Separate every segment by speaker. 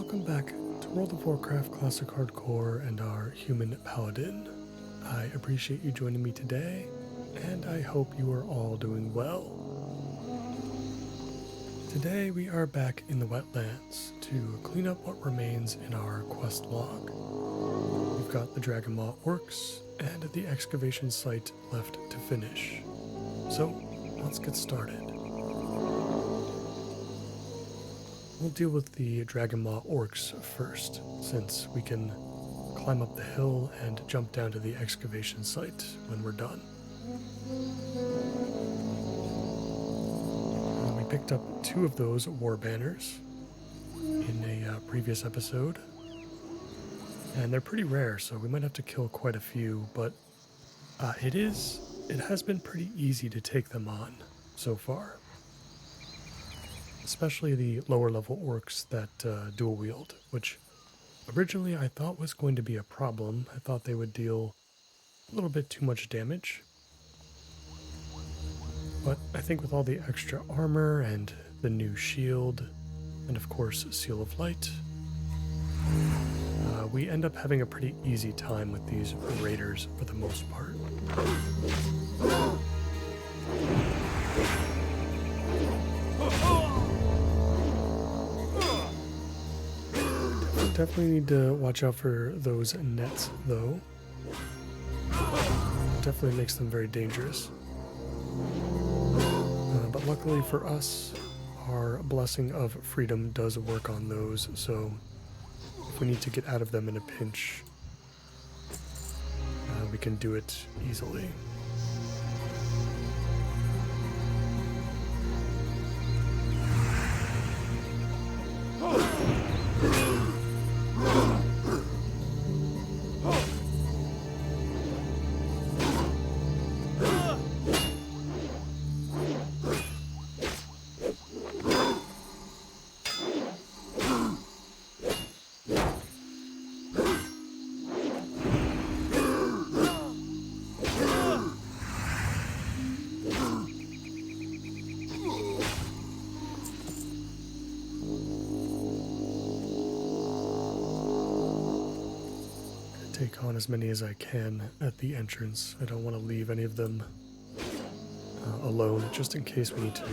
Speaker 1: Welcome back to World of Warcraft Classic Hardcore and our Human Paladin. I appreciate you joining me today, and I hope you are all doing well. Today we are back in the wetlands to clean up what remains in our quest log. We've got the Dragonmaw Orcs and the excavation site left to finish. So let's get started. We'll deal with the Dragonmaw Orcs first, since we can climb up the hill and jump down to the excavation site when we're done. We picked up 2 of those war banners in a previous episode, and they're pretty rare, so we might have to kill quite a few, but it has been pretty easy to take them on so far. Especially the lower level orcs that dual wield, which originally I thought was going to be a problem. I thought they would deal a little bit too much damage. But I think with all the extra armor and the new shield, and of course Seal of Light, we end up having a pretty easy time with these raiders for the most part. Definitely need to watch out for those nets, though. It definitely makes them very dangerous. But luckily for us, our Blessing of Freedom does work on those, so if we need to get out of them in a pinch, we can do it easily. Take on as many as I can at the entrance. I don't want to leave any of them alone, just in case we need to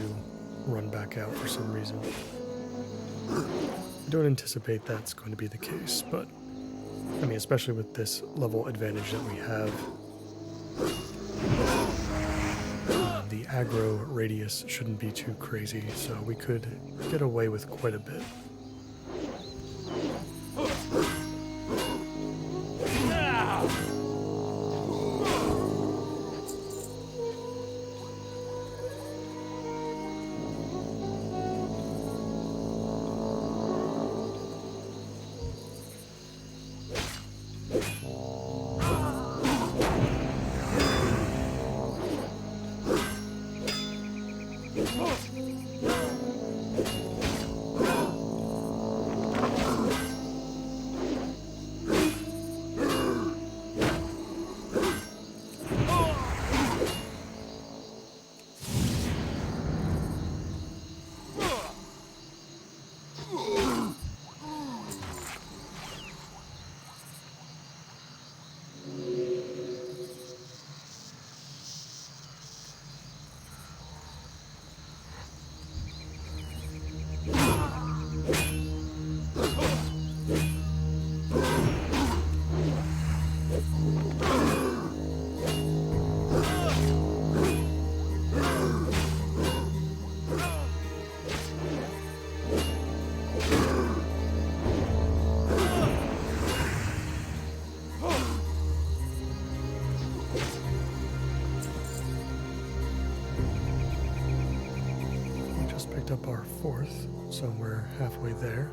Speaker 1: run back out for some reason. I don't anticipate that's going to be the case, but I mean, especially with this level advantage that we have, the aggro radius shouldn't be too crazy, so we could get away with quite a bit. Up our 4th, so we're halfway there.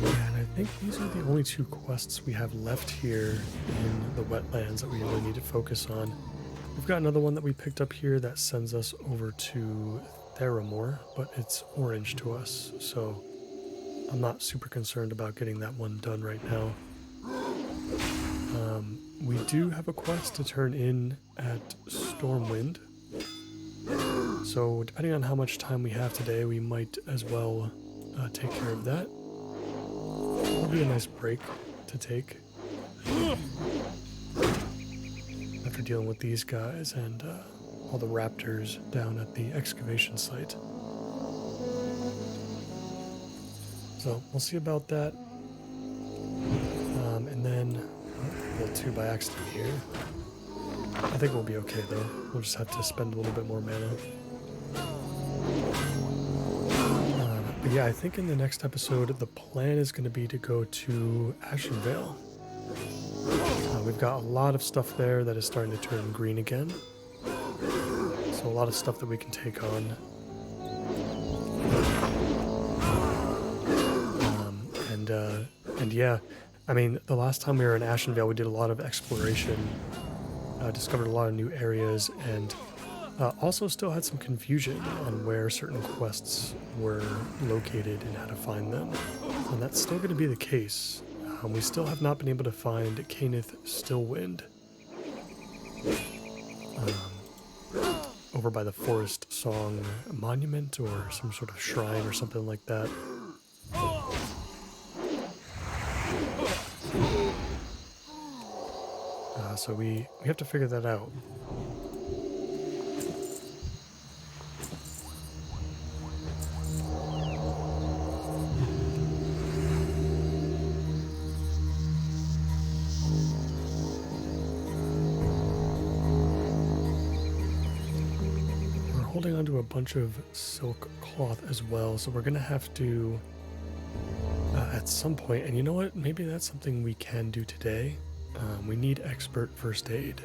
Speaker 1: And I think these are the only 2 quests we have left here in the wetlands that we really need to focus on. We've got another one that we picked up here that sends us over to Theramore, but it's orange to us, so I'm not super concerned about getting that one done right now. We do have a quest to turn in at Stormwind, so depending on how much time we have today, we might as well take care of that. It'll be a nice break to take after dealing with these guys and all the raptors down at the excavation site. So we'll see about that. And then roll 2 by accident here. I think we'll be okay though. We'll just have to spend a little bit more mana. But yeah, I think in the next episode, the plan is going to be to go to Ashenvale. We've got a lot of stuff there that is starting to turn green again. So a lot of stuff that we can take on. And yeah, I mean, the last time we were in Ashenvale, we did a lot of exploration, discovered a lot of new areas, and also still had some confusion on where certain quests were located and how to find them. And that's still going to be the case. We still have not been able to find Cainith Stillwind over by the Forest Song Monument or some sort of shrine or something like that. So we have to figure that out. We're holding onto a bunch of silk cloth as well, so we're gonna have to at some point, and you know what, maybe that's something we can do today. We need expert first aid,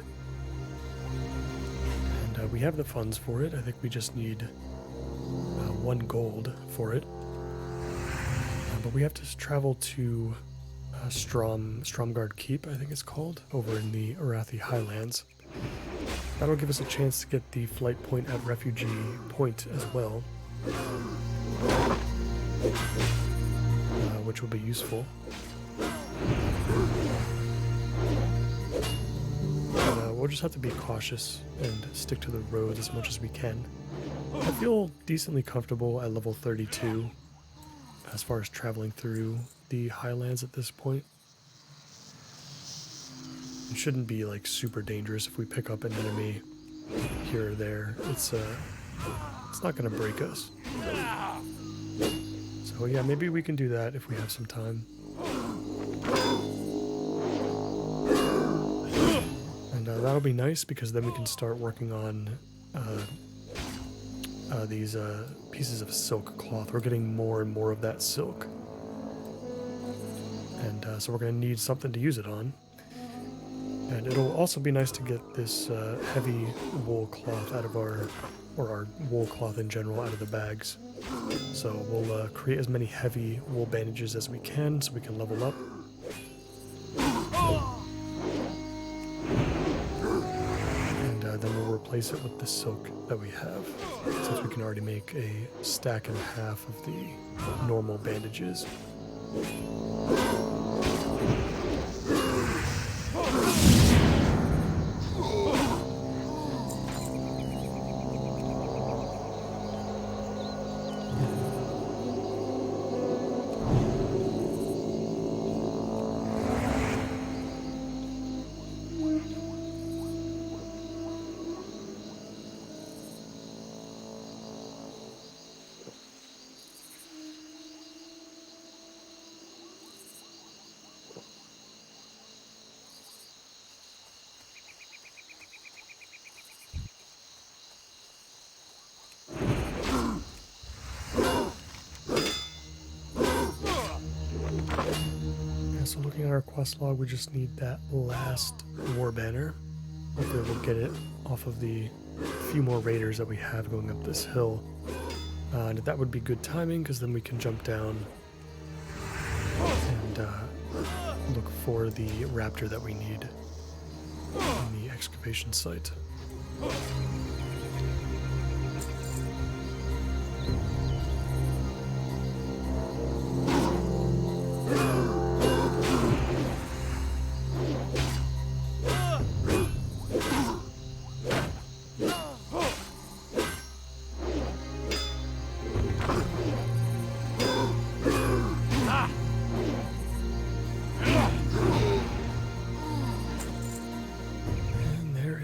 Speaker 1: and we have the funds for it. I think we just need 1 gold for it, but we have to travel to Stromgard Keep, I think it's called, over in the Arathi Highlands. That'll give us a chance to get the flight point at Refugee Point as well, which will be useful. We'll just have to be cautious and stick to the road as much as we can. I feel decently comfortable at level 32 as far as traveling through the highlands at this point. It shouldn't be like super dangerous if we pick up an enemy here or there. It's not going to break us. So yeah, maybe we can do that if we have some time. And that'll be nice because then we can start working on these pieces of silk cloth. We're getting more and more of that silk. And so we're going to need something to use it on. And it'll also be nice to get this heavy wool cloth out of our wool cloth in general out of the bags. So we'll create as many heavy wool bandages as we can so we can level up. Then we'll replace it with the silk that we have, since we can already make a stack and a half of the normal bandages. So looking at our quest log, we just need that last war banner. Hopefully we'll get it off of the few more raiders that we have going up this hill. And that would be good timing because then we can jump down and look for the raptor that we need in the excavation site.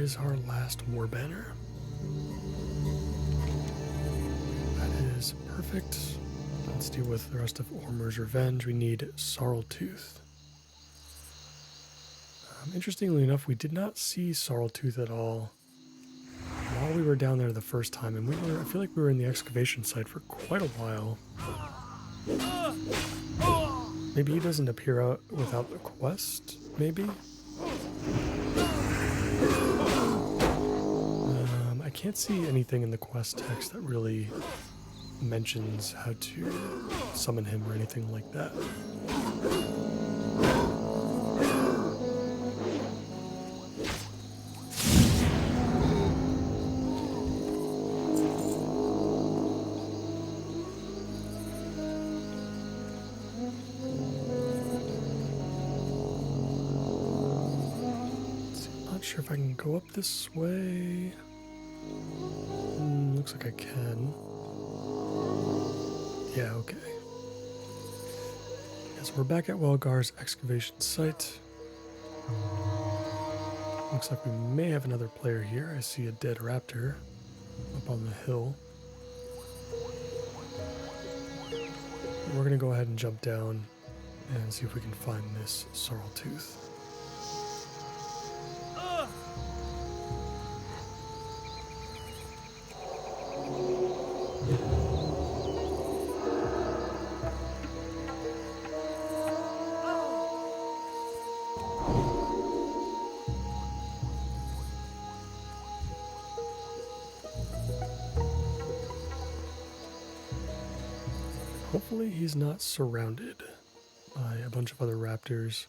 Speaker 1: is our last war banner. That is perfect. Let's deal with the rest of Ormur's Revenge. We need Sorreltooth. Interestingly enough, we did not see Sorreltooth at all while we were down there the first time, and I feel like we were in the excavation site for quite a while. Maybe he doesn't appear out without the quest, maybe? I can't see anything in the quest text that really mentions how to summon him or anything like that. Not sure if I can go up this way. Looks like I can. Yeah, okay. Yeah, so we're back at Welgar's excavation site. Looks like we may have another player here. I see a dead raptor up on the hill. We're gonna go ahead and jump down and see if we can find this Sorreltooth. Hopefully he's not surrounded by a bunch of other raptors.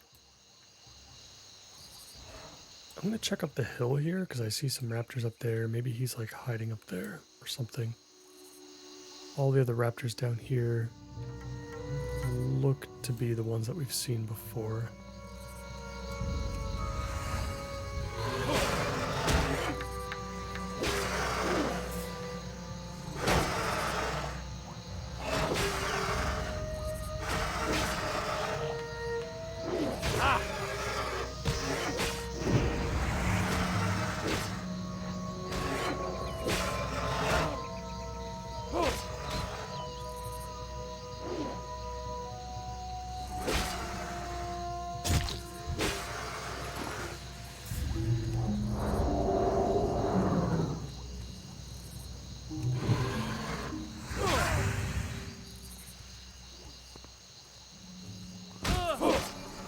Speaker 1: I'm going to check up the hill here because I see some raptors up there. Maybe he's like hiding up there or something. All the other raptors down here look to be the ones that we've seen before.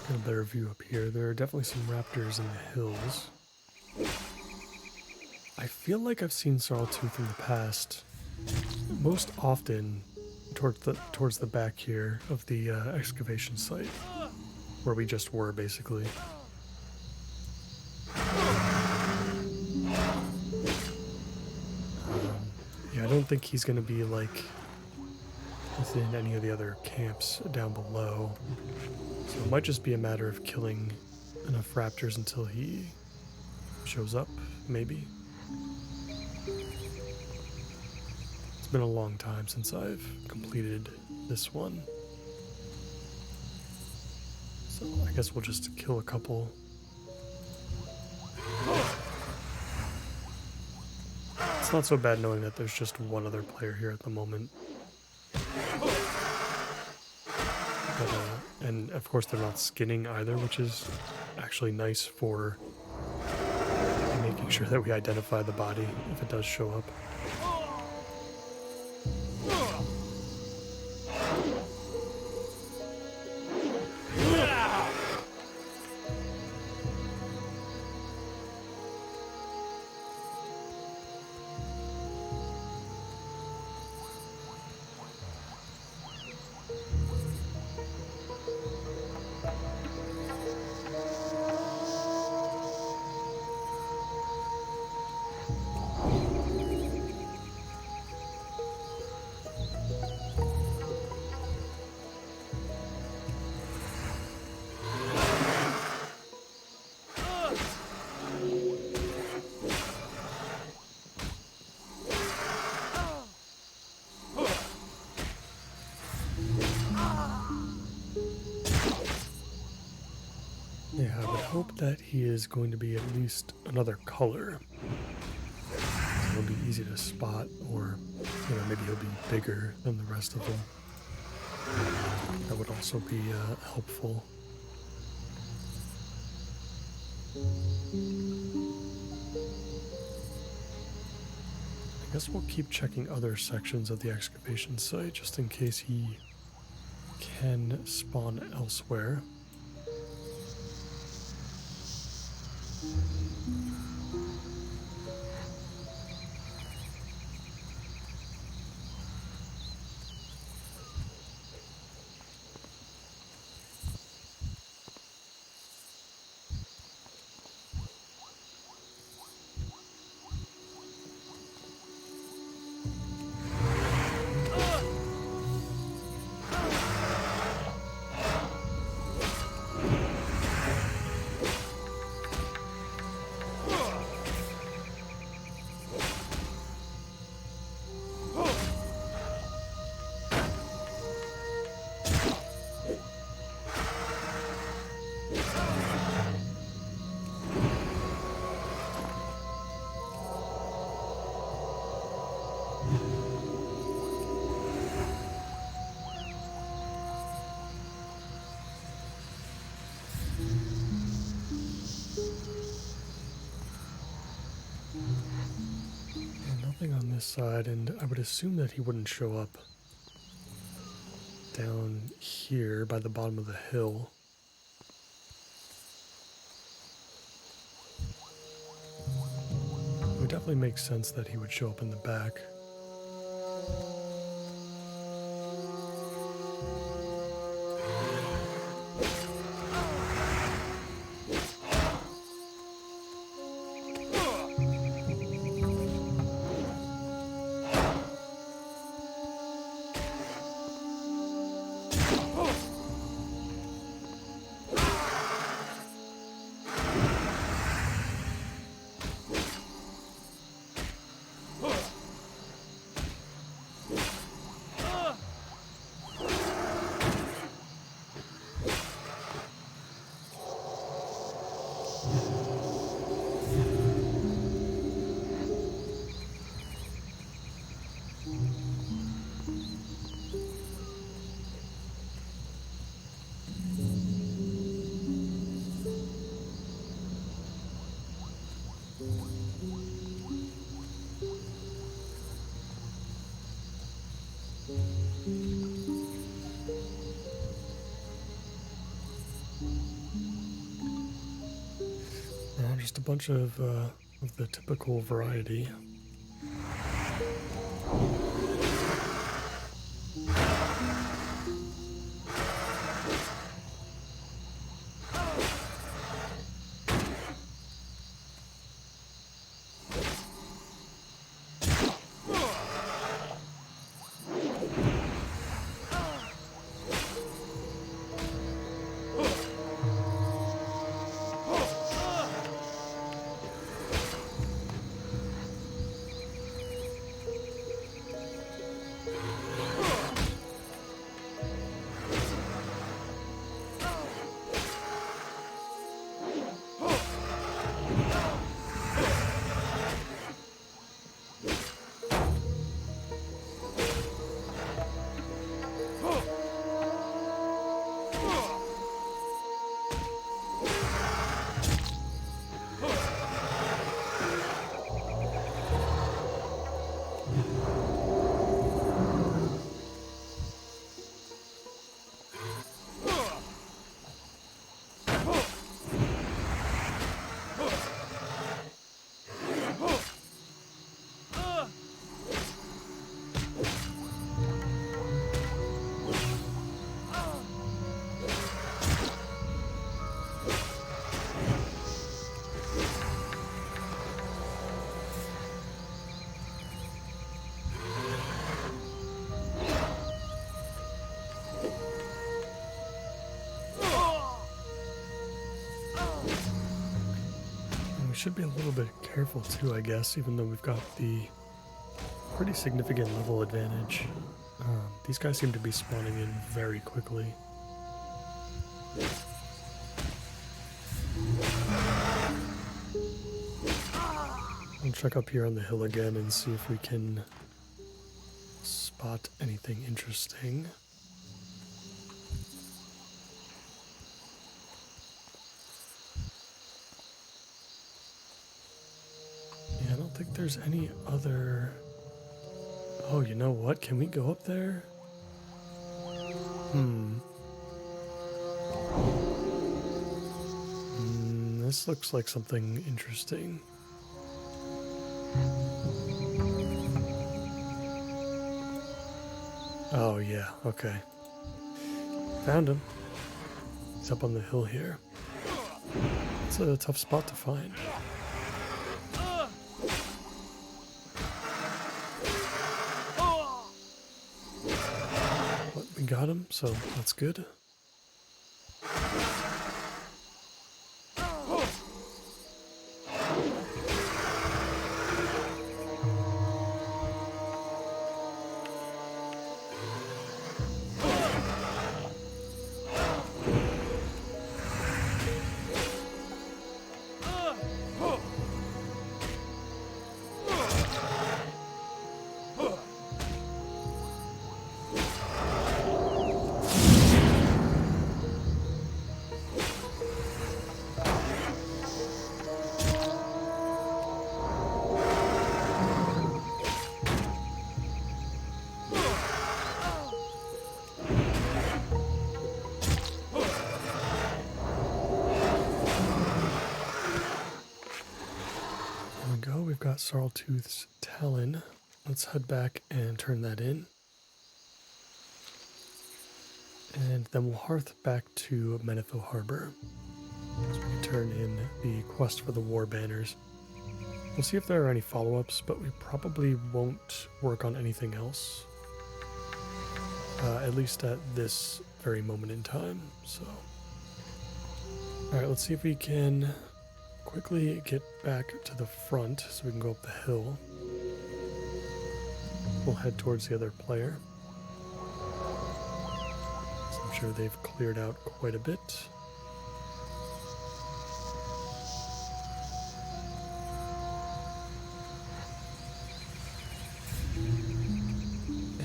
Speaker 1: Get a better view up here. There are definitely some raptors in the hills. I feel like I've seen Sorreltooth in the past, most often towards the back here of the excavation site, where we just were basically. Yeah, I don't think he's going to be like within any of the other camps down below. So it might just be a matter of killing enough raptors until he shows up, maybe. It's been a long time since I've completed this one. So I guess we'll just kill a couple. It's not so bad knowing that there's just one other player here at the moment. And of course they're not skinning either, which is actually nice for making sure that we identify the body if it does show up. hope that he is going to be at least another color. So he'll be easy to spot, or maybe he'll be bigger than the rest of them. That would also be helpful. I guess we'll keep checking other sections of the excavation site just in case he can spawn elsewhere. On this side, and I would assume that he wouldn't show up down here by the bottom of the hill. It would definitely make sense that he would show up in the back. Just a bunch of the typical variety. Should be a little bit careful too, I guess, even though we've got the pretty significant level advantage. These guys seem to be spawning in very quickly. We'll check up here on the hill again and see if we can spot anything interesting. Yeah, I don't think there's any other... Oh, you know what? Can we go up there? This looks like something interesting. Oh, yeah, okay. Found him. He's up on the hill here. It's a tough spot to find. But we got him, so that's good. We've got Sarltooth's Talon. Let's head back and turn that in. And then we'll hearth back to Menethil Harbor. So we can turn in the quest for the War Banners. We'll see if there are any follow-ups, but we probably won't work on anything else. At least at this very moment in time, so... Alright, let's see if we can quickly get back to the front so we can go up the hill. We'll head towards the other player. So I'm sure they've cleared out quite a bit.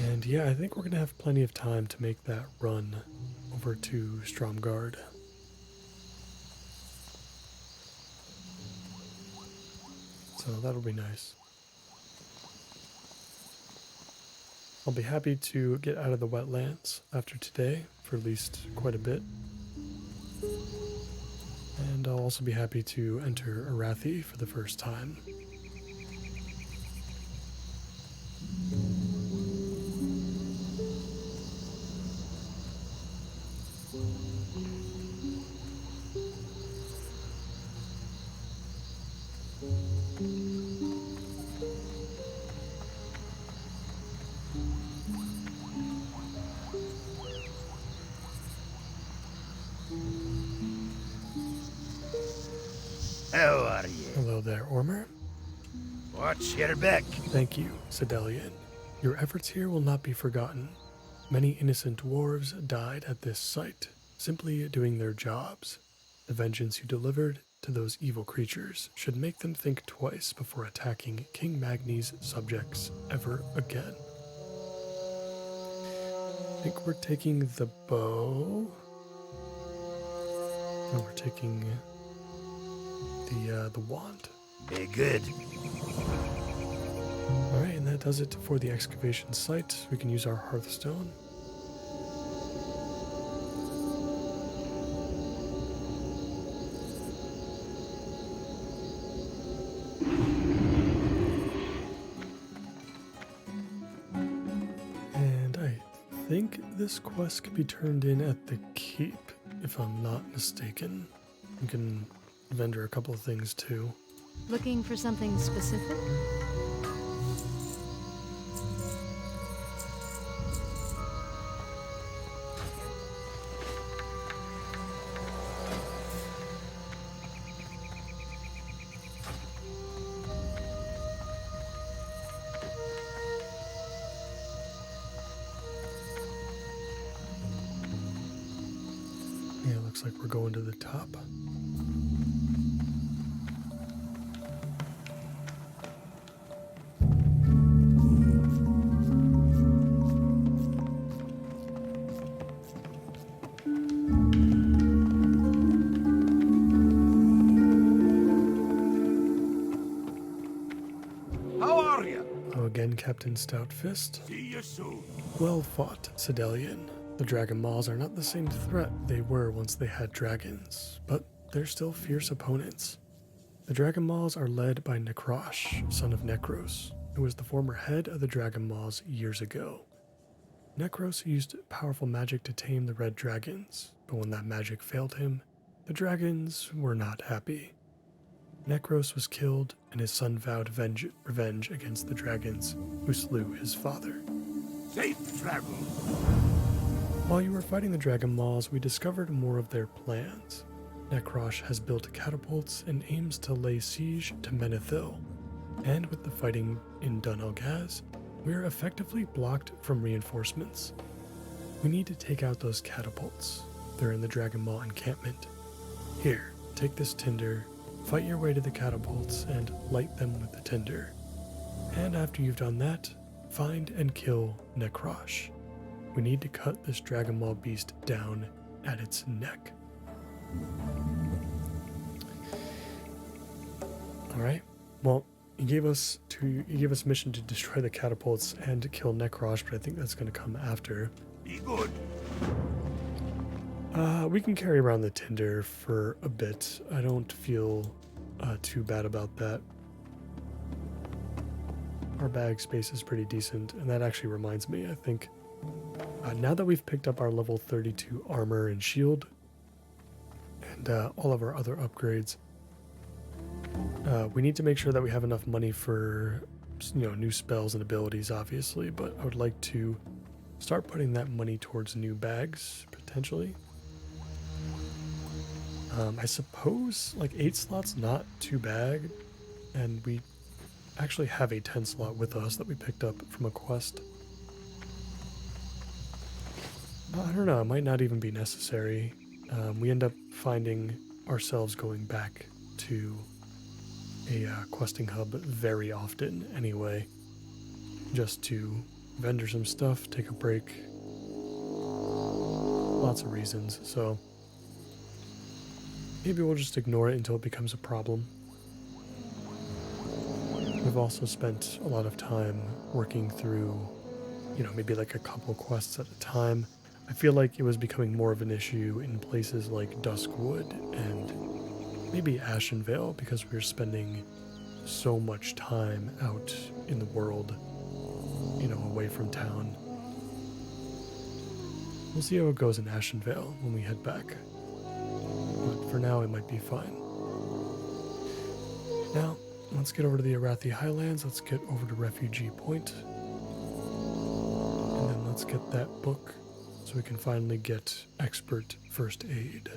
Speaker 1: And yeah, I think we're going to have plenty of time to make that run over to Stromgard. So that'll be nice. I'll be happy to get out of the wetlands after today for at least quite a bit. And I'll also be happy to enter Arathi for the first time.
Speaker 2: How are you?
Speaker 1: Hello there, Ormer.
Speaker 2: Watch your back.
Speaker 1: Thank you, Sedelian. Your efforts here will not be forgotten. Many innocent dwarves died at this site, simply doing their jobs. The vengeance you delivered to those evil creatures should make them think twice before attacking King Magni's subjects ever again. I think we're taking the bow. No, we're taking the wand.
Speaker 2: Be good.
Speaker 1: Alright, and that does it for the excavation site. We can use our hearthstone. And I think this quest can be turned in at the keep, if I'm not mistaken. We can vendor a couple of things too.
Speaker 3: Looking for something specific?
Speaker 1: Yeah, it looks like we're going to the top. Oh, again, Captain Stoutfist.
Speaker 2: See you soon.
Speaker 1: Well fought, Sedelian. The Dragon Maws are not the same threat they were once they had dragons, but they're still fierce opponents. The Dragon Maws are led by Nekrosh, son of Nekros, who was the former head of the Dragon Maws years ago. Nekros used powerful magic to tame the red dragons, but when that magic failed him, the dragons were not happy. Nekros was killed, and his son vowed revenge against the dragons who slew his father.
Speaker 2: Safe travel.
Speaker 1: While you were fighting the Dragon Maws, we discovered more of their plans. Nekrosh has built catapults and aims to lay siege to Menethil, and with the fighting in Dun Algaz, we are effectively blocked from reinforcements. We need to take out those catapults. They're in the Dragon Maw encampment. Here, take this tinder, fight your way to the catapults, and light them with the tinder. And after you've done that, find and kill Nekrosh. We need to cut this Dragon Maw beast down at its neck. Alright, well, he gave us mission to destroy the catapults and to kill Nekrosh, but I think that's going to come after.
Speaker 2: Be good.
Speaker 1: We can carry around the tinder for a bit. I don't feel too bad about that. Our bag space is pretty decent, and that actually reminds me, I think, now that we've picked up our level 32 armor and shield, and all of our other upgrades, we need to make sure that we have enough money for, new spells and abilities, obviously, but I would like to start putting that money towards new bags, potentially. I suppose, 8 slots, not too bad, and we actually have a 10 slot with us that we picked up from a quest. I don't know, it might not even be necessary. We end up finding ourselves going back to a questing hub very often anyway, just to vendor some stuff, take a break, lots of reasons, so maybe we'll just ignore it until it becomes a problem. We've also spent a lot of time working through, maybe a couple quests at a time. I feel like it was becoming more of an issue in places like Duskwood and maybe Ashenvale because we were spending so much time out in the world, away from town. We'll see how it goes in Ashenvale when we head back. But for now, it might be fine. Now, let's get over to the Arathi Highlands. Let's get over to Refugee Point. And then let's get that book so we can finally get Expert First Aid.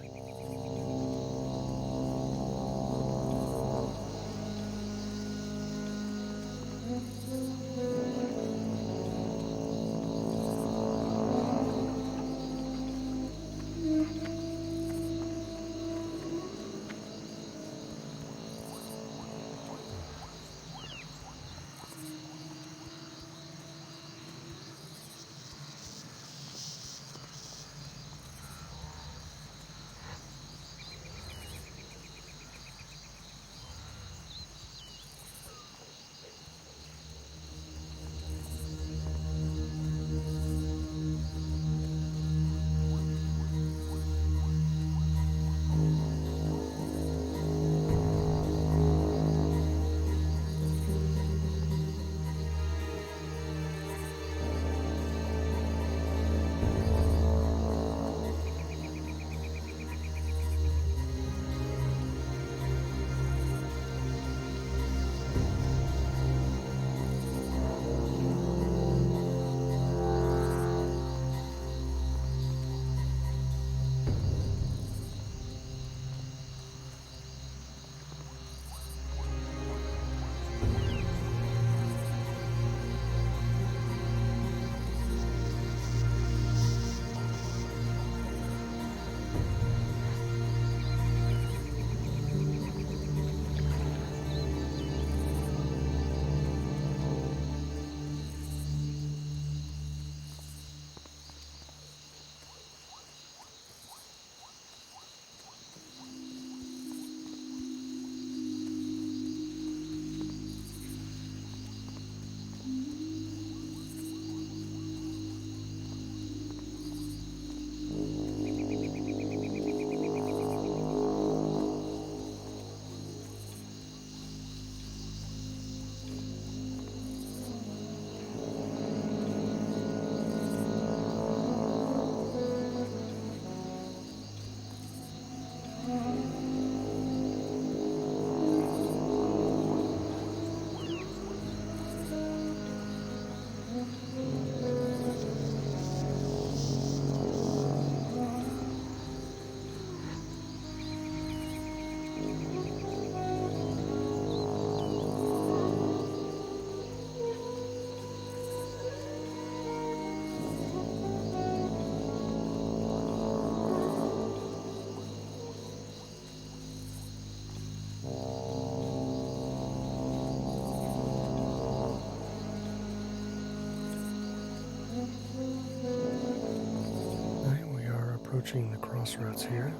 Speaker 1: Alright, we are approaching the crossroads here.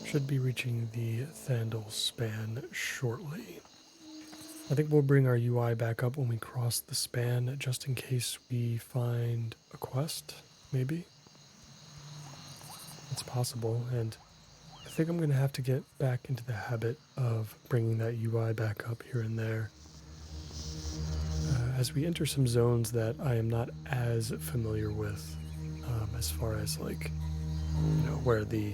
Speaker 1: Should be reaching the Thandal span shortly. I think we'll bring our UI back up when we cross the span, just in case we find a quest, maybe. It's possible, and I think I'm going to have to get back into the habit of bringing that UI back up here and there. As we enter some zones that I am not as familiar with, as far as like, where the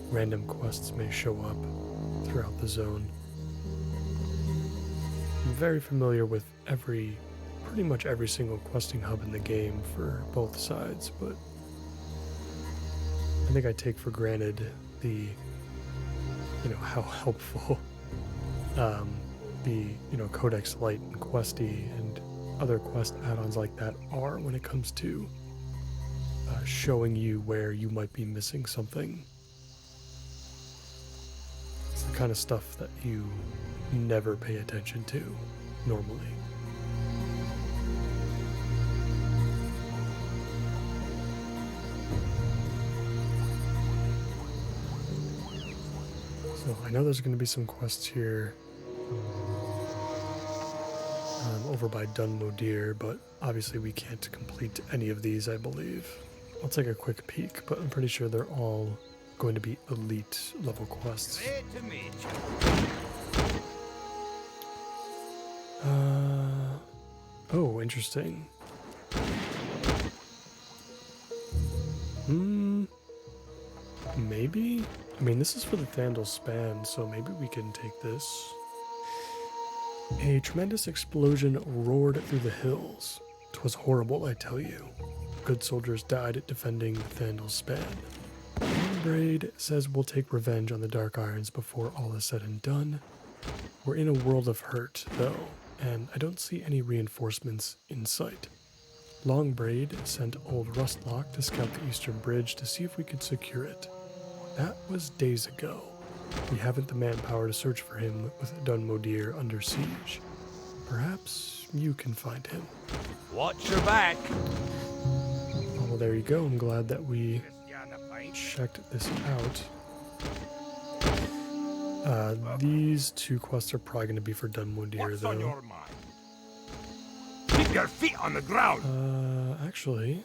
Speaker 1: random quests may show up throughout the zone. I'm very familiar with pretty much every single questing hub in the game for both sides, but I think I take for granted the, how helpful the, Codex Light and Questy and other quest add-ons like that are when it comes to showing you where you might be missing something. It's the kind of stuff that you never pay attention to normally. So I know there's going to be some quests here over by Dunmodir, but obviously we can't complete any of these, I believe. I'll take a quick peek, but I'm pretty sure they're all going to be elite level quests.
Speaker 2: Great to meet you.
Speaker 1: Oh, interesting. Maybe? I mean, this is for the Thandal span, so maybe we can take this. A tremendous explosion roared through the hills. 'Twas horrible, I tell you. Good soldiers died defending the Thandal span. Braid says we'll take revenge on the Dark Irons before all is said and done. We're in a world of hurt, though, and I don't see any reinforcements in sight. Longbraid sent old Rustlock to scout the eastern bridge to see if we could secure it. That was days ago. We haven't the manpower to search for him with Dunmodir under siege. Perhaps you can find him.
Speaker 2: Watch your back.
Speaker 1: Oh, well, there you go. I'm glad that we checked this out. These two quests are probably going to be for Dunmodir,
Speaker 2: What's
Speaker 1: though.
Speaker 2: on your mind? Keep your feet on the ground.
Speaker 1: Actually...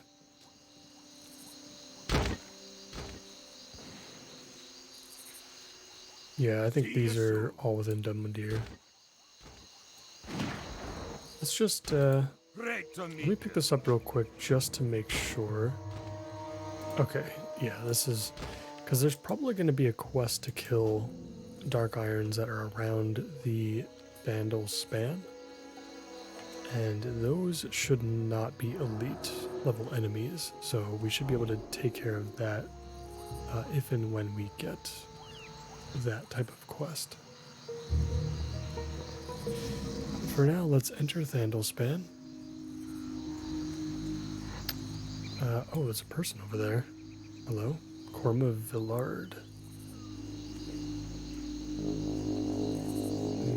Speaker 1: yeah, I think these are all within Dunmodir. Let's just,
Speaker 2: Great to
Speaker 1: let me
Speaker 2: meet
Speaker 1: pick this up real quick just to make sure. Okay, yeah, this is... because there's probably going to be a quest to kill Dark Irons that are around the Thandal span. And those should not be elite level enemies, so we should be able to take care of that if and when we get that type of quest. For now, let's enter Thandal span. Oh, there's a person over there. Hello? Corma Villard.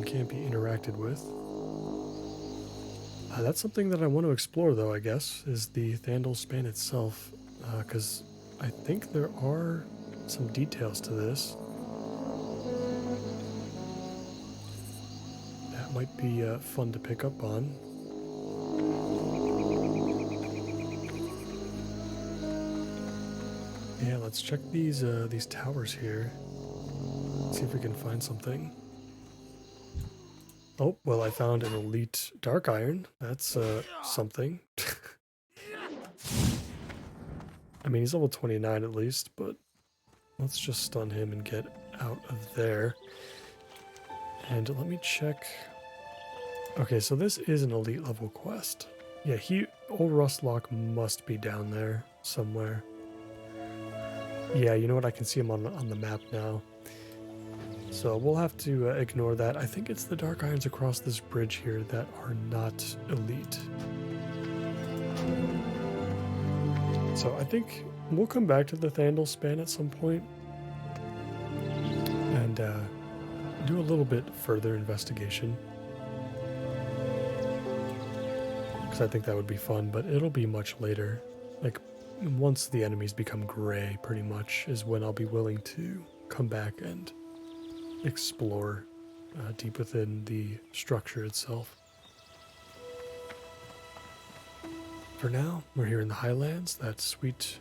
Speaker 1: Can't be interacted with. That's something that I want to explore, though, I guess, is the Thandal span itself, because I think there are some details to this. might be fun to pick up on. Yeah, let's check these towers here. See if we can find something. Oh, well, I found an elite dark iron. That's something. I mean, he's level 29 at least, but let's just stun him and get out of there. And let me check. Okay, so this is an elite level quest. Yeah, old Rustlock must be down there somewhere. Yeah, you know what? I can see him on the map now. So we'll have to ignore that. I think it's the Dark Irons across this bridge here that are not elite. So I think we'll come back to the Thandal span at some point and do a little bit further investigation. Because I think that would be fun, but it'll be much later. Like, once the enemies become gray, pretty much, is when I'll be willing to come back and explore deep within the structure itself. For now, we're here in the Highlands, that sweet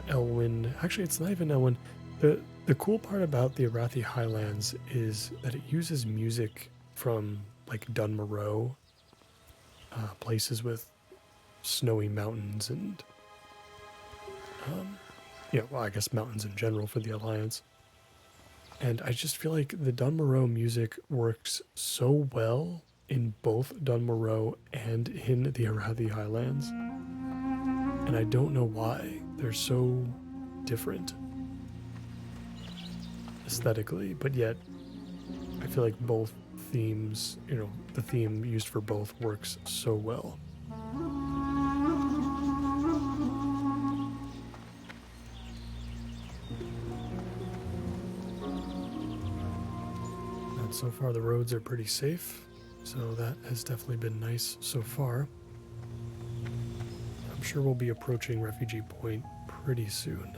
Speaker 1: Elwyn. Actually, it's not even Elwyn. The cool part about the Arathi Highlands is that it uses music from like Dunmoreau, places with snowy mountains and yeah, well, I guess mountains in general for the Alliance. And I just feel like the Dunmoreau music works so well in both Dunmoreau and in the Arathi Highlands. And I don't know why. They're so different aesthetically, but yet I feel like both themes, you know, the theme used for both works so well. And so far the roads are pretty safe, so that has definitely been nice so far. I'm sure we'll be approaching Refugee Point pretty soon.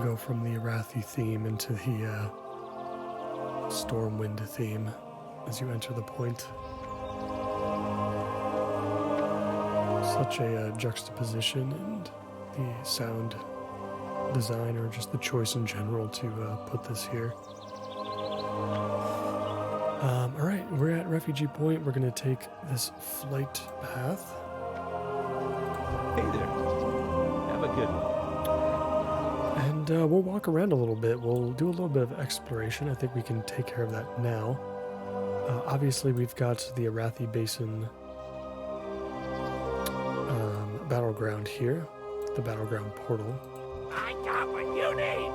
Speaker 1: Go from the Arathi theme into the Stormwind theme as you enter the point. Such a juxtaposition and the sound design, or just the choice in general to put this here. Alright, we're at Refugee Point. We're going to take this flight path.
Speaker 2: Hey there. Have a good one.
Speaker 1: And we'll walk around a little bit. We'll do a little bit of exploration. I think we can take care of that now. Obviously, we've got the Arathi Basin battleground here, the battleground portal.
Speaker 2: I got what you need.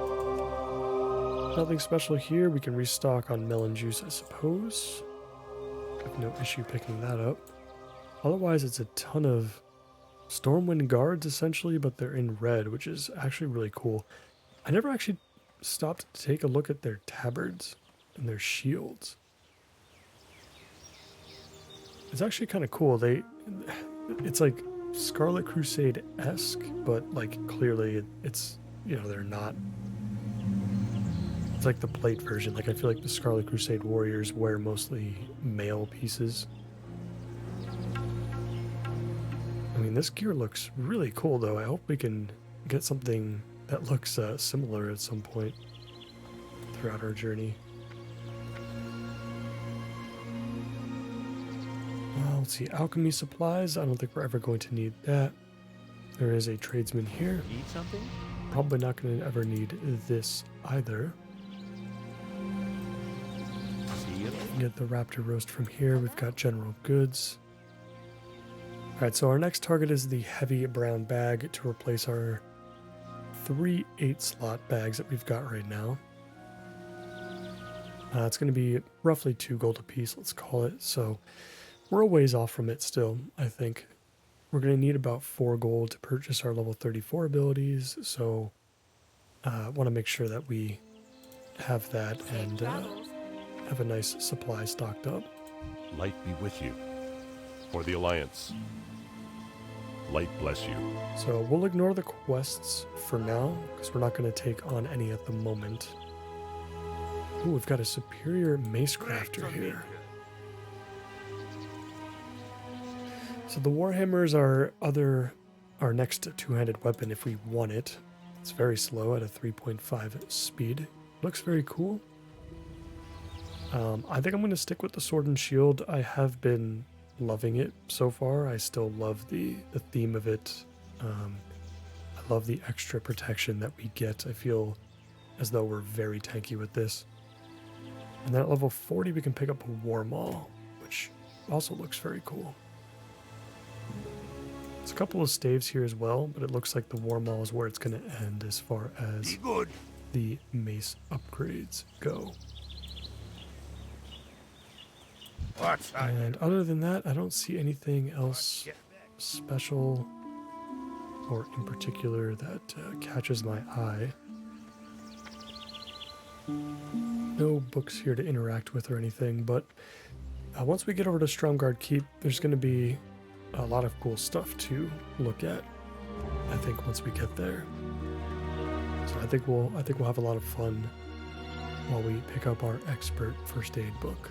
Speaker 1: Nothing special here. We can restock on melon juice, I suppose. Have no issue picking that up. Otherwise, it's a ton of Stormwind guards, essentially, but they're in red, which is actually really cool. I never actually stopped to take a look at their tabards and their shields. It's actually kind of cool. It's like Scarlet Crusade-esque, but like clearly it's, you know, they're not. It's like the plate version. Like I feel like the Scarlet Crusade warriors wear mostly male pieces. I mean, this gear looks really cool, though. I hope we can get something that looks similar at some point throughout our journey. Let's see, alchemy supplies. I don't think we're ever going to need that. There is a tradesman here.
Speaker 2: Need something?
Speaker 1: Probably not going to ever need this either.
Speaker 2: See you later.
Speaker 1: can get the raptor roast from here. We've got general goods. Alright, so our next target is the heavy brown bag to replace our 3 8-slot bags that we've got right now. It's going to be roughly 2 gold apiece, let's call it. So we're a ways off from it still, I think. We're going to need about 4 gold to purchase our level 34 abilities, so I want to make sure that we have that and have a nice supply stocked up.
Speaker 4: Light be with you. For the Alliance. Light bless you.
Speaker 1: So we'll ignore the quests for now, because we're not going to take on any at the moment. Ooh, we've got a superior mace crafter here. So the Warhammer is our next two-handed weapon if we want it. It's very slow at a 3.5 speed. Looks very cool. I think I'm going to stick with the sword and shield. I have been loving it so far. I still love the theme of it. I love the extra protection that we get. I feel as though we're very tanky with this. And then at level 40 we can pick up a War Maul, which also looks very cool. There's a couple of staves here as well, but it looks like the War Maul is where it's going to end as far as
Speaker 2: Be good.
Speaker 1: the mace upgrades go.
Speaker 2: What's that?
Speaker 1: And other than that, I don't see anything else special or in particular that catches my eye. No books here to interact with or anything, but once we get over to Stromgarde Keep, there's going to be a lot of cool stuff to look at, I think, once we get there. So I think we'll have a lot of fun while we pick up our expert first aid book.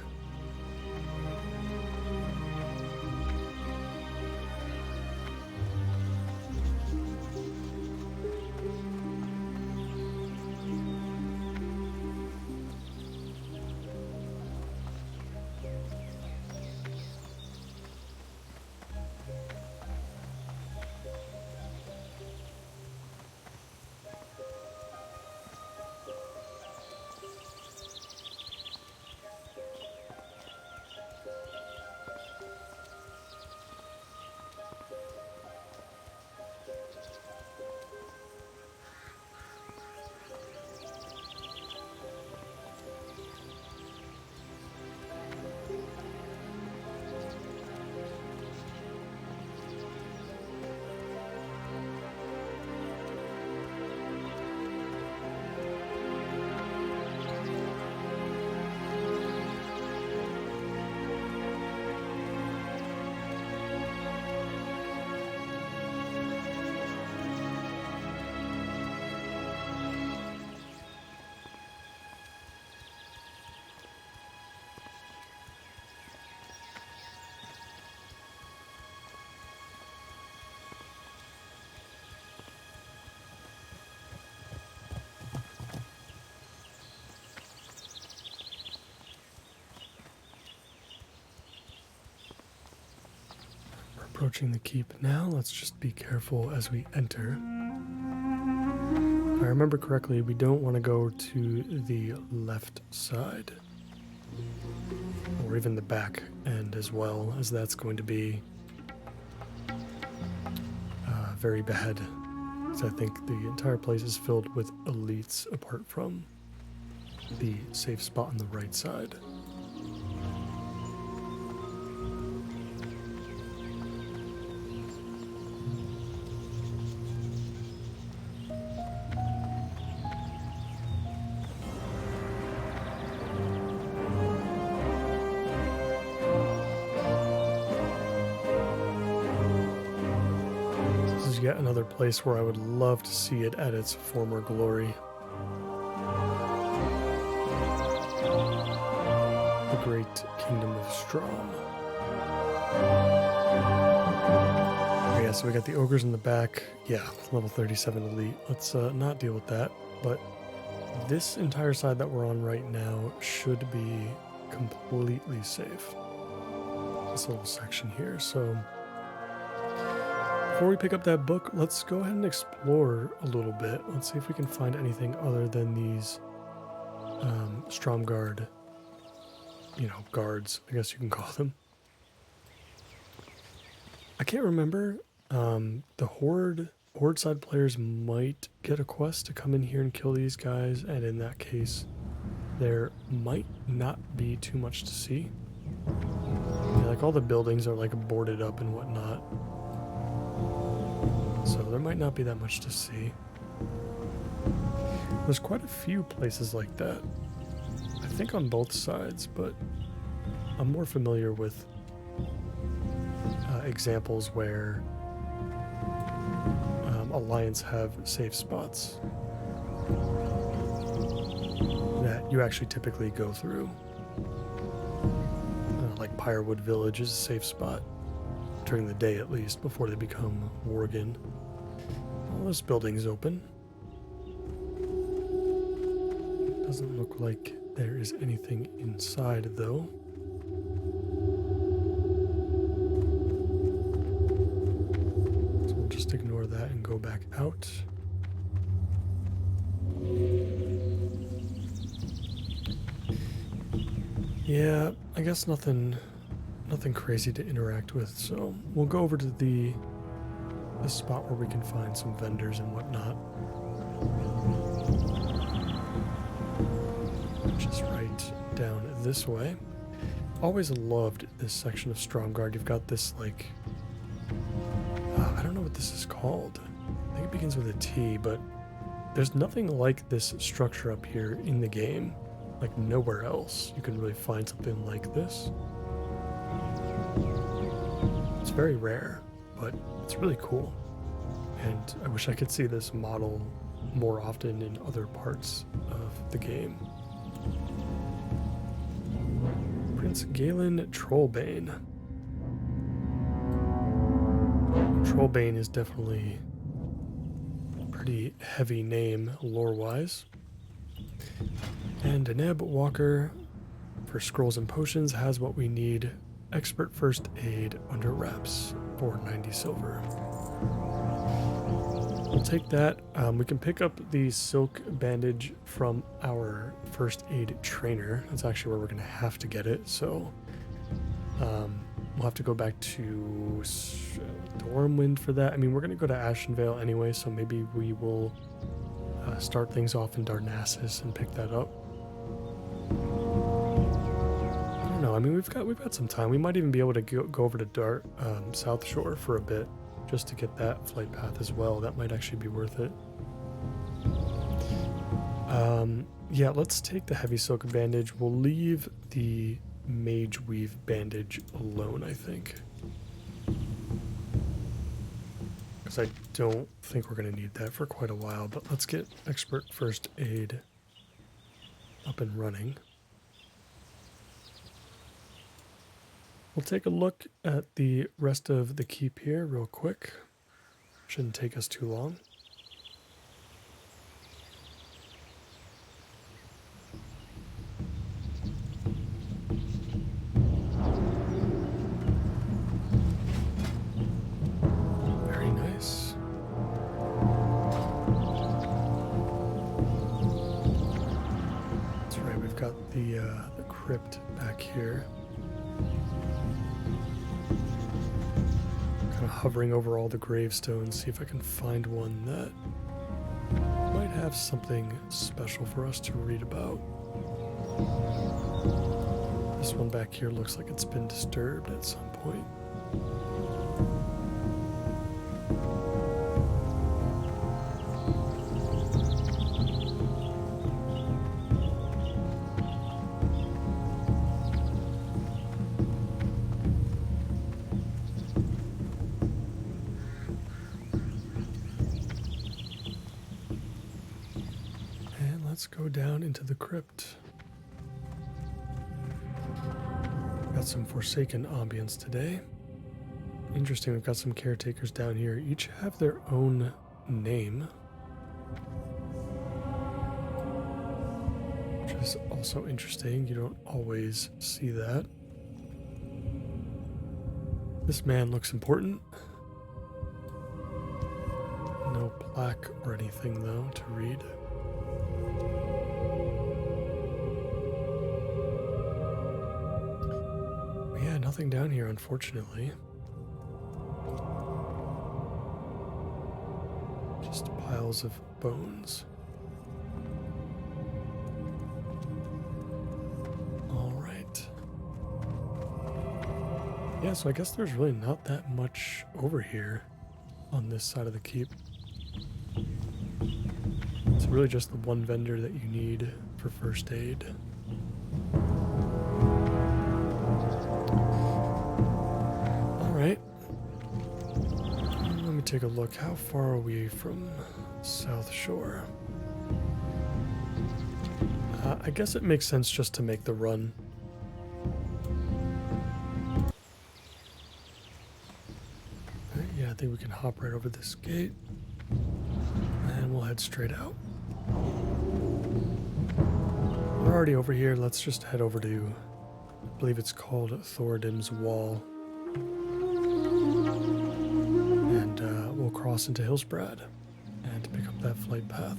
Speaker 1: Approaching the keep now. Let's just be careful as we enter. If I remember correctly, we don't want to go to the left side. Or even the back end as well, as that's going to be very bad. So I think the entire place is filled with elites apart from the safe spot on the right side. Yet another place where I would love to see it at its former glory. The great kingdom of Strom. Oh yeah, so we got the ogres in the back. Yeah, level 37 elite. Let's not deal with that. But this entire side that we're on right now should be completely safe. This little section here, so before we pick up that book, let's go ahead and explore a little bit. Let's see if we can find anything other than these Stromgarde guards, I guess you can call them. I can't remember. The Horde side players might get a quest to come in here and kill these guys, and in that case, there might not be too much to see. Yeah, like all the buildings are like boarded up and whatnot, so there might not be that much to see. There's quite a few places like that, I think on both sides, but I'm more familiar with examples where Alliance have safe spots that you actually typically go through. Like Pyrewood Village is a safe spot during the day, at least, before they become Worgen. All this building's open. Doesn't look like there is anything inside, though. So we'll just ignore that and go back out. Yeah, I guess nothing crazy to interact with, so we'll go over to the spot where we can find some vendors and whatnot. Which is right down this way. Always loved this section of Stromgarde. You've got this, like, I don't know what this is called. I think it begins with a T, but there's nothing like this structure up here in the game. Like, nowhere else you can really find something like this. It's very rare, but it's really cool. And I wish I could see this model more often in other parts of the game. Prince Galen Trollbane. Trollbane is definitely a pretty heavy name lore-wise. And Deneb Walker for scrolls and potions has what we need. Expert first aid under wraps for 90 silver. We'll take that. We can pick up the silk bandage from our first aid trainer. That's actually where we're going to have to get it. So we'll have to go back to Stormwind for that. I mean, we're going to go to Ashenvale anyway, so maybe we will start things off in Darnassus and pick that up. I don't know. I mean, we've got some time. We might even be able to go over to South Shore for a bit, just to get that flight path as well. That might actually be worth it. Yeah, let's take the heavy silk bandage. We'll leave the mage weave bandage alone, I think, because I don't think we're going to need that for quite a while. But let's get expert first aid up and running. We'll take a look at the rest of the keep here real quick. Shouldn't take us too long. Very nice. That's right, we've got the crypt back here. Kind of hovering over all the gravestones, see if I can find one that might have something special for us to read about. This one back here looks like it's been disturbed at some point. Let's go down into the crypt. Got some Forsaken ambience today. Interesting, we've got some caretakers down here. Each have their own name, which is also interesting. You don't always see that. This man looks important. No plaque or anything, though, to read. nothing down here, unfortunately. Just piles of bones. All right. Yeah, so I guess there's really not that much over here on this side of the keep. It's really just the one vendor that you need for first aid. Alright. Let me take a look. How far are we from South Shore? I guess it makes sense just to make the run. Yeah, I think we can hop right over this gate. And we'll head straight out. We're already over here. Let's just head over to, I believe it's called Thoradim's Wall. And we'll cross into Hillsbrad and pick up that flight path.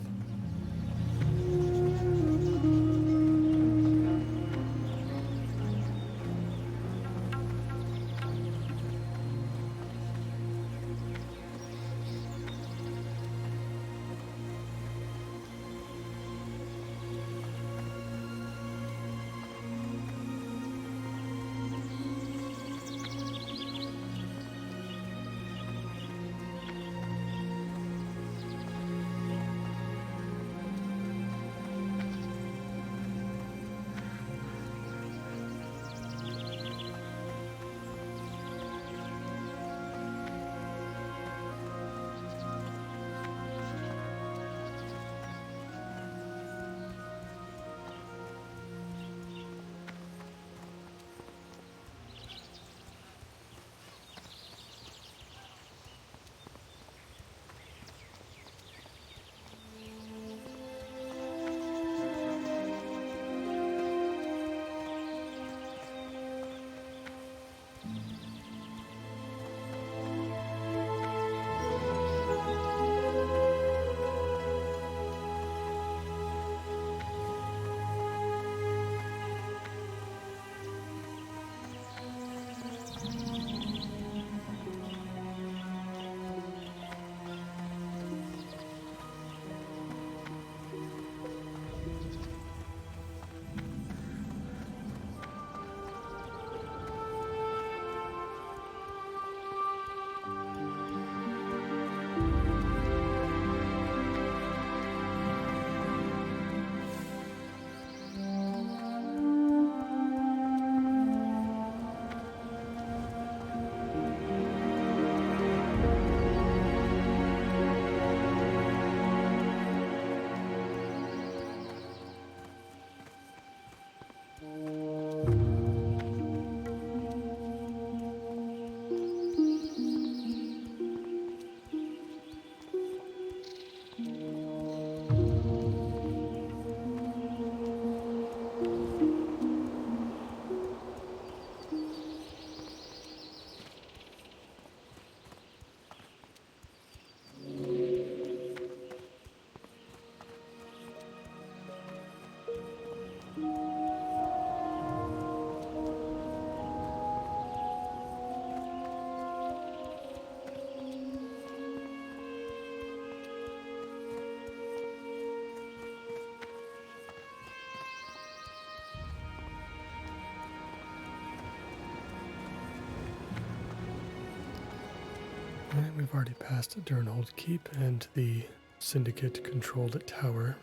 Speaker 1: And we've already passed Durnhold Keep and the Syndicate-controlled tower.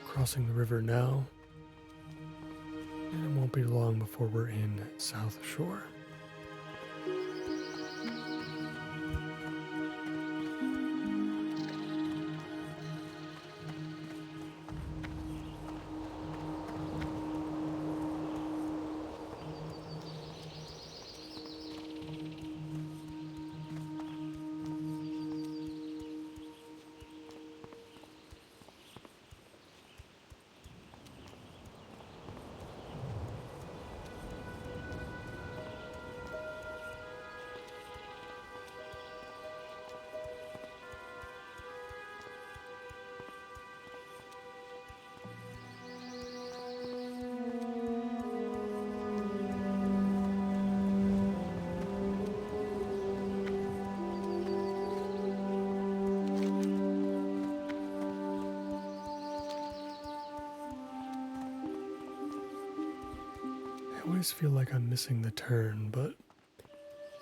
Speaker 1: Crossing the river now. And it won't be long before we're in South Shore. I always feel like I'm missing the turn, but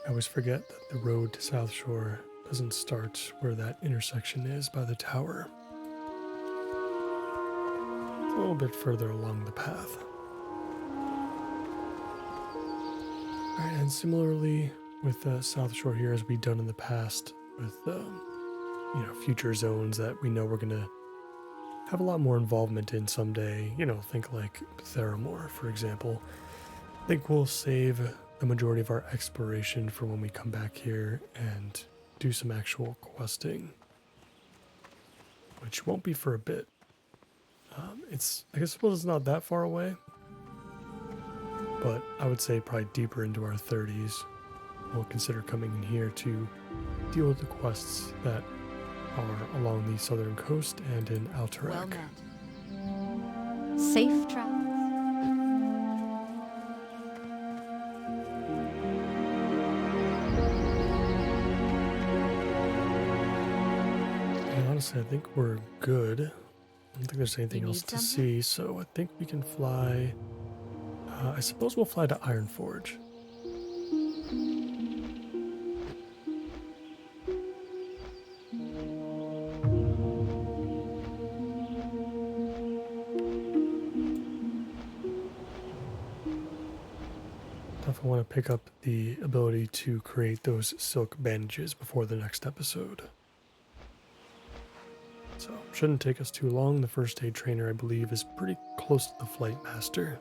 Speaker 1: I always forget that the road to South Shore doesn't start where that intersection is by the tower. It's a little bit further along the path. Alright, and similarly with South Shore here, as we've done in the past with future zones that we know we're going to have a lot more involvement in someday, think like Theramore, for example. I think we'll save the majority of our exploration for when we come back here and do some actual questing, which won't be for a bit. I suppose it's not that far away, but I would say probably deeper into our 30s. We'll consider coming in here to deal with the quests that are along the southern coast and in Alterac.
Speaker 3: Well met. Safe travels.
Speaker 1: And honestly, I think we're good. I don't think there's anything
Speaker 3: You
Speaker 1: else
Speaker 3: need
Speaker 1: to
Speaker 3: something?
Speaker 1: see, so I think we can fly. I suppose we'll fly to Ironforge. Definitely want to pick up the ability to create those silk bandages before the next episode. So, shouldn't take us too long. The first aid trainer, I believe, is pretty close to the flight master.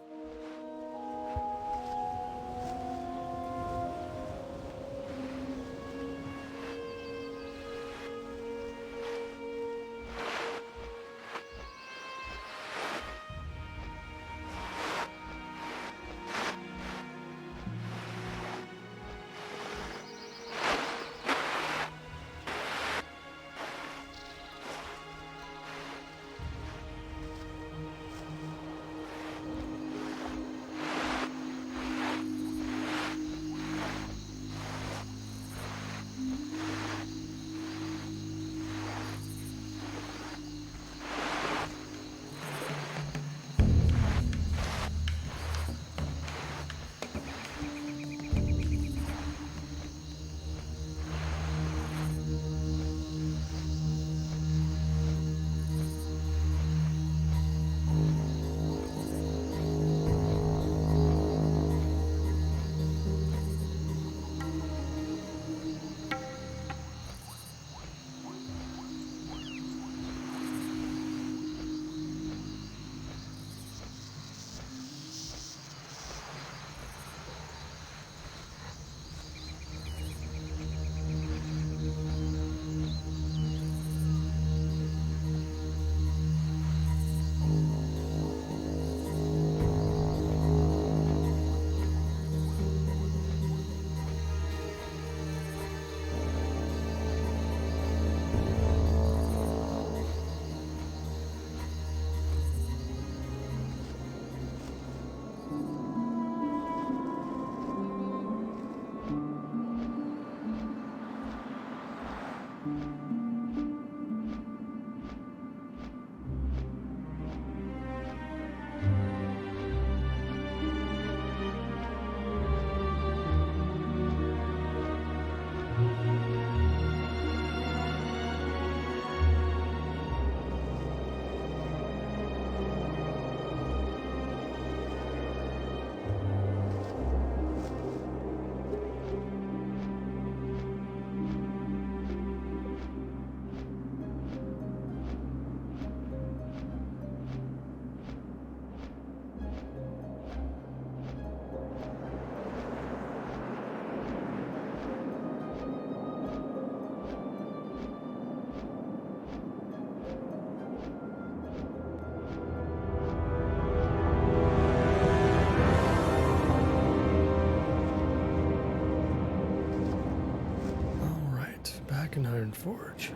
Speaker 1: In Ironforge.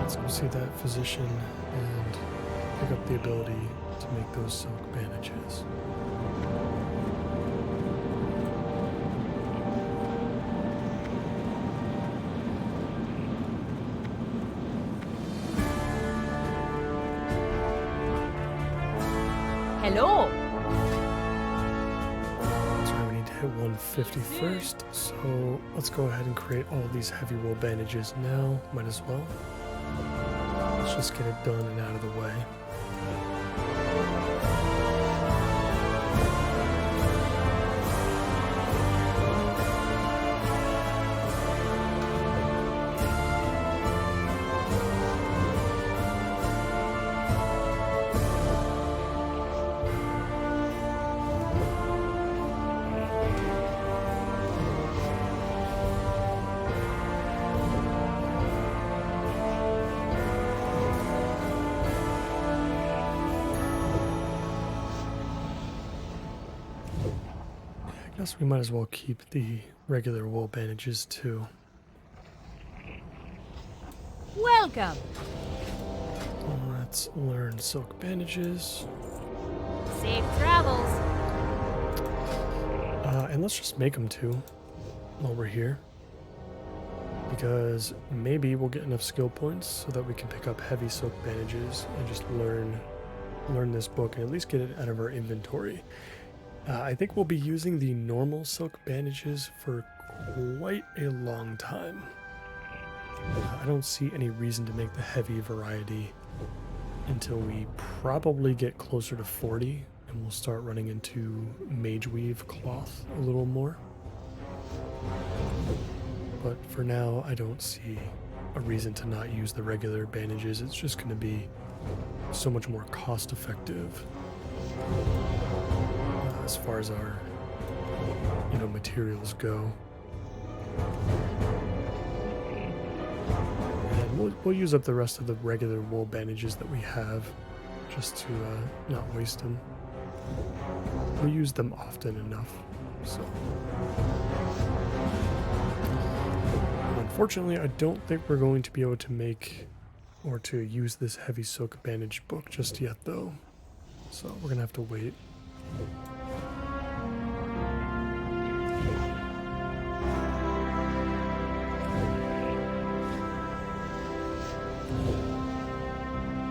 Speaker 1: Let's go see that physician and pick up the ability to make those silk bandages.
Speaker 5: Hello.
Speaker 1: hit 150 first, so let's go ahead and create all of these heavy wool bandages now. Might as well. Let's just get it done and out of the way. I guess we might as well keep the regular wool bandages too.
Speaker 5: Welcome.
Speaker 1: Let's learn silk bandages.
Speaker 5: Safe travels.
Speaker 1: And let's just make them too while we're here. Because maybe we'll get enough skill points so that we can pick up heavy silk bandages and just learn this book and at least get it out of our inventory. I think we'll be using the normal silk bandages for quite a long time. I don't see any reason to make the heavy variety until we probably get closer to 40, and we'll start running into mage weave cloth a little more. But for now, I don't see a reason to not use the regular bandages. It's just going to be so much more cost effective. As far as our, materials go. And we'll use up the rest of the regular wool bandages that we have, just to not waste them. We use them often enough, so. Unfortunately, I don't think we're going to be able to make or to use this heavy silk bandage book just yet, though. So we're gonna have to wait.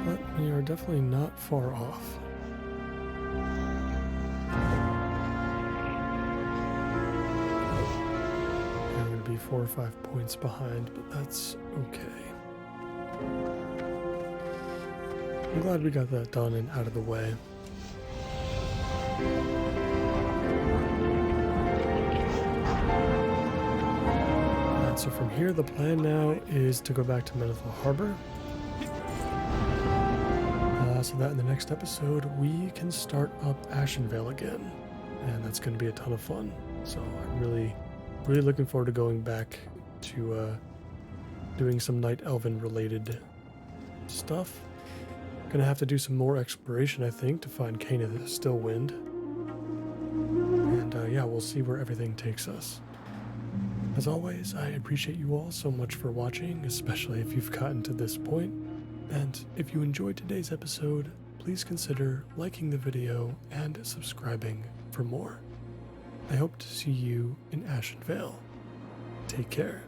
Speaker 1: But we are definitely not far off. I'm going to be 4 or 5 points behind, but that's okay. I'm glad we got that done and out of the way. And so from here, the plan now is to go back to Menethil Harbor. So that in the next episode, we can start up Ashenvale again. And that's going to be a ton of fun. So I'm really looking forward to going back to doing some Night Elven related stuff. Gonna have to do some more exploration, I think, to find Cane of the Stillwind. And yeah, we'll see where everything takes us. As always, I appreciate you all so much for watching, especially if you've gotten to this point. And if you enjoyed today's episode, please consider liking the video and subscribing for more. I hope to see you in Ashenvale. Take care.